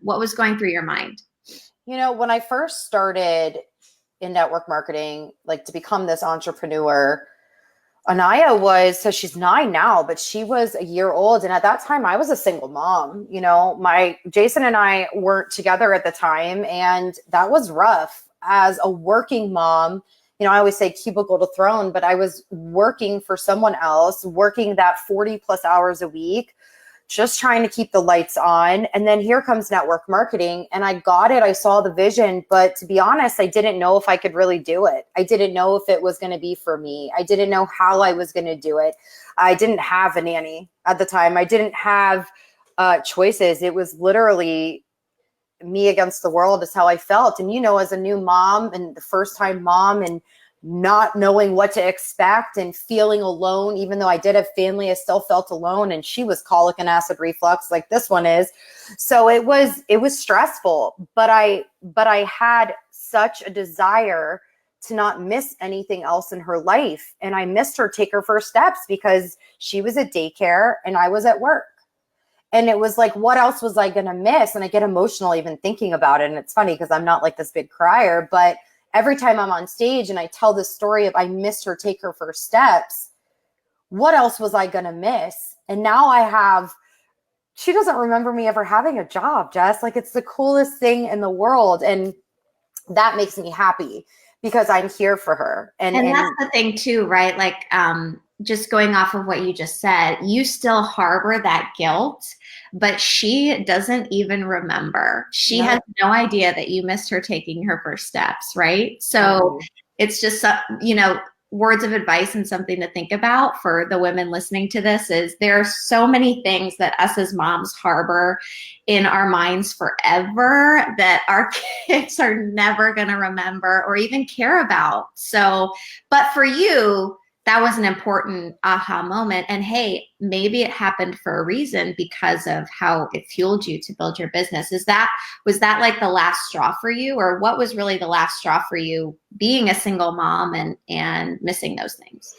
What was going through your mind? When I first started in network marketing, like to become this entrepreneur, so she's 9 now, but she was a year old. And at that time I was a single mom. My Jason and I weren't together at the time. And that was rough as a working mom. I always say cubicle to throne, but I was working for someone else, working that 40 plus hours a week, just trying to keep the lights on. And then here comes network marketing, and I got it. I saw the vision, but to be honest, I didn't know if I could really do it. I didn't know if it was going to be for me. I didn't know how I was going to do it. I didn't have a nanny at the time. I didn't have choices. It was literally me against the world is how I felt. And, as a new mom and the first time mom and not knowing what to expect and feeling alone, even though I did have family, I still felt alone. And she was colic and acid reflux like this one is. So it was stressful, but I had such a desire to not miss anything else in her life. And I missed her take her first steps because she was at daycare and I was at work. And it was like, what else was I going to miss? And I get emotional even thinking about it. And it's funny because I'm not like this big crier, but every time I'm on stage and I tell this story of I missed her take her first steps, what else was I going to miss? And now she doesn't remember me ever having a job, Jess. Like, it's the coolest thing in the world. And that makes me happy because I'm here for her. And that's the thing too, right? Like, just going off of what you just said, you still harbor that guilt, but she doesn't even remember. She has no idea that you missed her taking her first steps, right? So it's just, words of advice and something to think about for the women listening to this is there are so many things that us as moms harbor in our minds forever that our kids are never going to remember or even care about. So, but for you, that was an important aha moment. And hey, maybe it happened for a reason because of how it fueled you to build your business. Was that like the last straw for you, or what was really the last straw for you being a single mom and missing those things?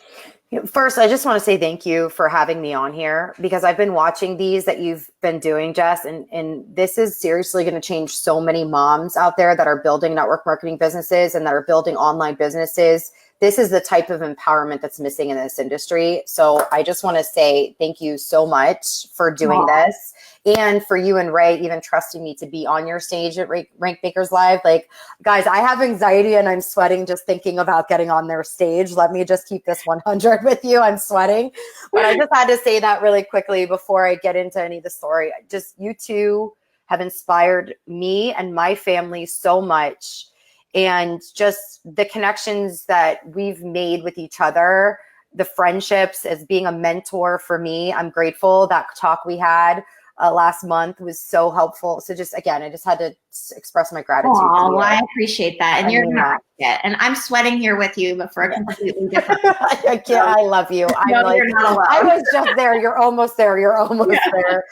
First, I just want to say thank you for having me on here because I've been watching these that you've been doing, Jess, and this is seriously going to change so many moms out there that are building network marketing businesses and that are building online businesses. This is the type of empowerment that's missing in this industry. So I just want to say thank you so much for doing this, and for you and Ray even trusting me to be on your stage at Rank Makers Live. Like, guys, I have anxiety and I'm sweating just thinking about getting on their stage. Let me just keep this 100 with you. I'm sweating. But I just had to say that really quickly before I get into any of the story. Just, you two have inspired me and my family so much. And just the connections that we've made with each other, the friendships as being a mentor for me. I'm grateful. That talk we had last month was so helpful. So just, again, I just had to express my gratitude. Oh, well, I appreciate that. And you're going to like it. And I'm sweating here with you, but for a completely different I can't. I love you. you're not alone. I was just there. You're almost there. You're almost there.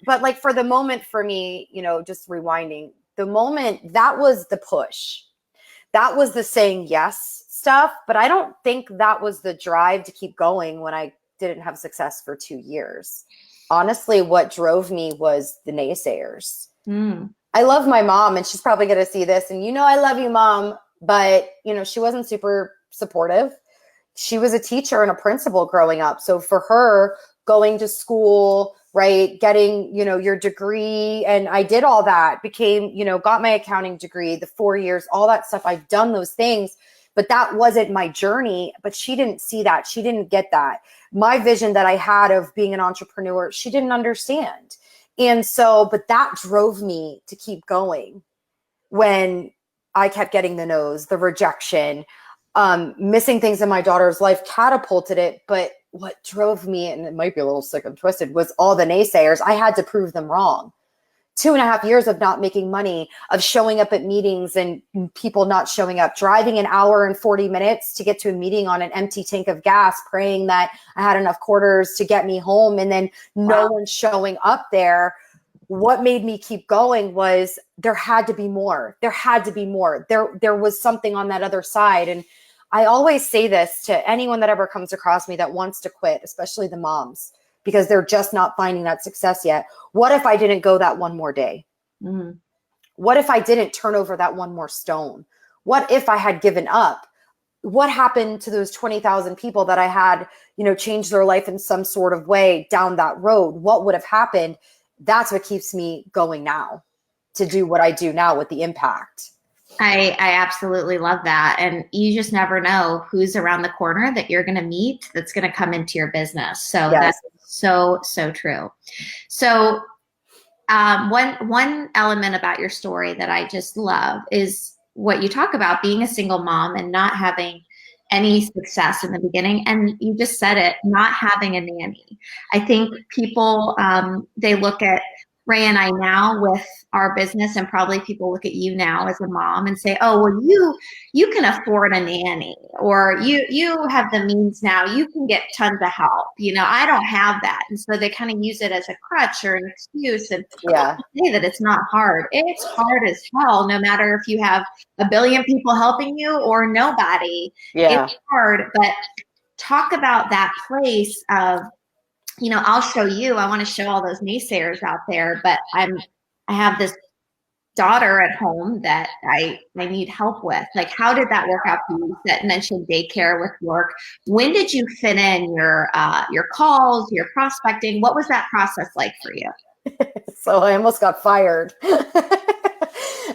But like for the moment for me, just rewinding, the moment, that was the push. That was the saying yes stuff. But I don't think that was the drive to keep going when I didn't have success for 2 years. Honestly, what drove me was the naysayers. I love my mom, and she's probably going to see this. And I love you, Mom. But, she wasn't super supportive. She was a teacher and a principal growing up. So for her, going to school, right, getting, your degree, and I did all that, became, got my accounting degree, the 4 years, all that stuff. I've done those things, but that wasn't my journey. But she didn't see that. She didn't get that. My vision that I had of being an entrepreneur, she didn't understand. And so, but that drove me to keep going when I kept getting the no's, the rejection, missing things in my daughter's life catapulted it. But what drove me, and it might be a little sick and twisted, was all the naysayers. I had to prove them wrong. 2.5 years of not making money, of showing up at meetings and people not showing up, driving an hour and 40 minutes to get to a meeting on an empty tank of gas, praying that I had enough quarters to get me home, and then no one showing up there. What made me keep going was there had to be more. There had to be more. There was something on that other side. And I always say this to anyone that ever comes across me that wants to quit, especially the moms, because they're just not finding that success yet. What if I didn't go that one more day? Mm. What if I didn't turn over that one more stone? What if I had given up? What happened to those 20,000 people that I had, change their life in some sort of way down that road? What would have happened? That's what keeps me going now to do what I do now with the impact. I absolutely love that. And you just never know who's around the corner that you're going to meet that's going to come into your business. So Yes. that's so, so true. So one element about your story that I just love is what you talk about, being a single mom and not having any success in the beginning. And you just said it, not having a nanny. I think people, they look at Ray and I now with our business, and probably people look at you now as a mom and say, oh, well, you can afford a nanny, or you have the means now, you can get tons of help. I don't have that. And so they kind of use it as a crutch or an excuse. And Yeah. say that it's not hard. It's hard as hell, no matter if you have a billion people helping you or nobody. Yeah. It's hard. But talk about that place of, I'll show you. I want to show all those naysayers out there, but I have this daughter at home that I need help with. Like, how did that work out for you? You mentioned daycare with work. When did you fit in your calls, your prospecting? What was that process like for you? So I almost got fired.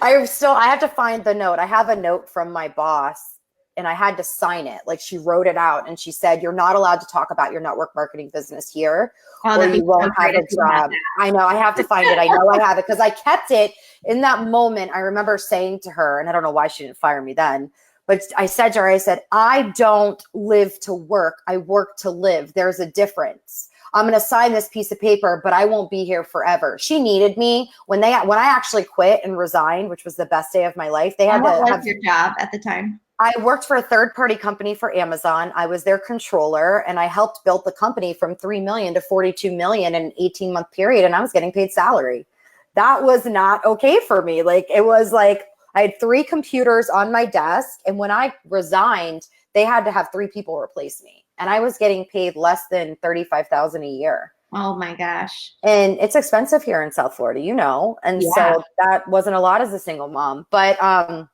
I have to find the note. I have a note from my boss and I had to sign it. Like, she wrote it out and she said, you're not allowed to talk about your network marketing business here, or you won't have a job. I know, I have to find it. I know I have it because I kept it in that moment. I remember saying to her, and I don't know why she didn't fire me then, but I said to her, I don't live to work. I work to live. There's a difference. I'm going to sign this piece of paper, but I won't be here forever. She needed me when I actually quit and resigned, which was the best day of my life. They had to have your job at the time. I worked for a third-party company for Amazon. I was their controller, and I helped build the company from 3 million to 42 million in an 18-month period, and I was getting paid salary. That was not okay for me. Like, it was like I had 3 computers on my desk, and when I resigned, they had to have 3 people replace me, and I was getting paid less than $35,000 a year. Oh my gosh. And it's expensive here in South Florida, and Yeah. so that wasn't a lot as a single mom. But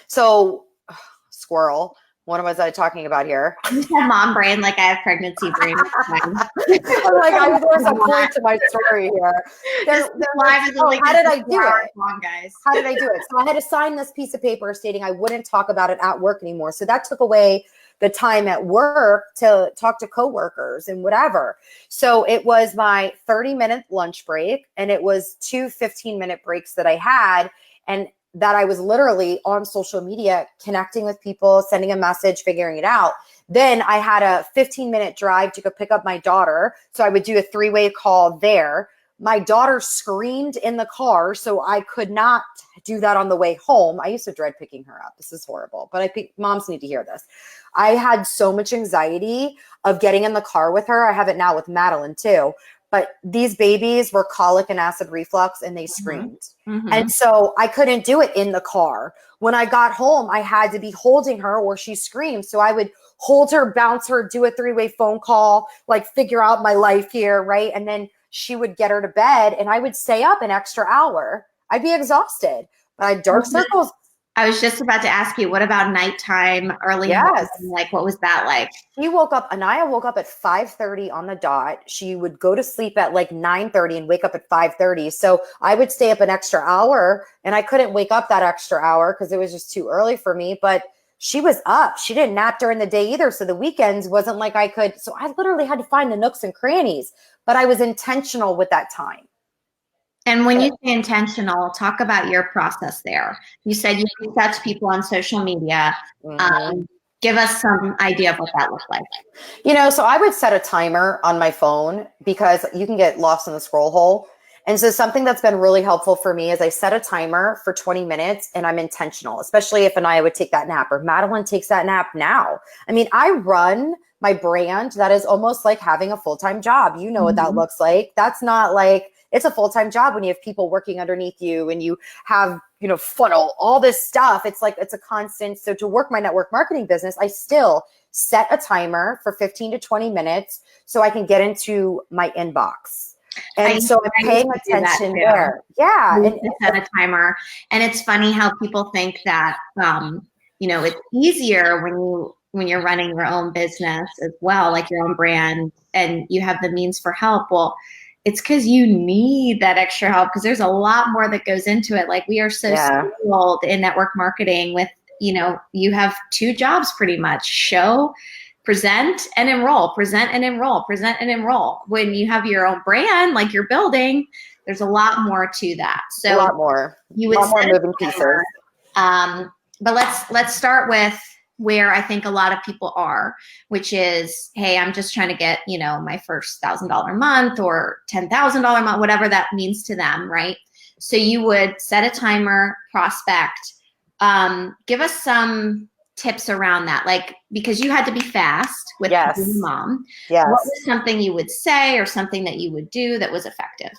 so squirrel. What was I talking about here? You have mom brain, like I have pregnancy brain. I'm like, there's a point to my story here. How did I do it? Guys. How did I do it? So I had to sign this piece of paper stating I wouldn't talk about it at work anymore. So that took away the time at work to talk to coworkers and whatever. So it was my 30-minute lunch break, and it was 2 15-minute breaks that I had, and that I was literally on social media, connecting with people, sending a message, figuring it out. Then I had a 15-minute drive to go pick up my daughter. So I would do a 3-way call there. My daughter screamed in the car, so I could not do that on the way home. I used to dread picking her up. This is horrible, but I think moms need to hear this. I had so much anxiety of getting in the car with her. I have it now with Madeline too. But these babies were colic and acid reflux, and they screamed. Mm-hmm. And so I couldn't do it in the car. When I got home, I had to be holding her or she screamed. So I would hold her, bounce her, do a 3-way phone call, like figure out my life here, right? And then she would get her to bed, and I would stay up an extra hour. I'd be exhausted. But I had dark circles. I was just about to ask you, what about nighttime, early morning? Like, what was that like? Anaya woke up at 5:30 on the dot. She would go to sleep at like 9:30 and wake up at 5:30. So I would stay up an extra hour, and I couldn't wake up that extra hour because it was just too early for me. But she was up. She didn't nap during the day either. So the weekends wasn't like I could. So I literally had to find the nooks and crannies, but I was intentional with that time. And when you say intentional, talk about your process there. You said you reach out to people on social media. Mm-hmm. Give us some idea of what that looked like. So I would set a timer on my phone because you can get lost in the scroll hole. And so something that's been really helpful for me is I set a timer for 20 minutes and I'm intentional, especially if Anaya would take that nap or Madeline takes that nap now. I mean, I run my brand that is almost like having a full-time job. You know what that looks like. That's not like, it's a full-time job when you have people working underneath you and you have, funnel, all this stuff. It's like, it's a constant. So to work my network marketing business, I still set a timer for 15 to 20 minutes so I can get into my inbox. I And used, so I'm I used paying to do that attention too. there. Yeah. I used And to set a timer, and it's funny how people think that it's easier when you're running your own business as well, like your own brand, and you have the means for help. Well, it's because you need that extra help because there's a lot more that goes into it. Like we are so yeah, skilled in network marketing with, you have two jobs pretty much: show, present, and enroll, present and enroll, present and enroll. When you have your own brand, like you're building, there's a lot more to that. a So lot more, you would set a moving pieces. timer, but let's start with where I think a lot of people are, which is, hey, I'm just trying to get, my first $1,000 month or $10,000 month, whatever that means to them, right? So you would set a timer, prospect. Give us some tips around that, like, because you had to be fast with being a Yes. mom. What Yes. was something you would say or something that you would do that was effective?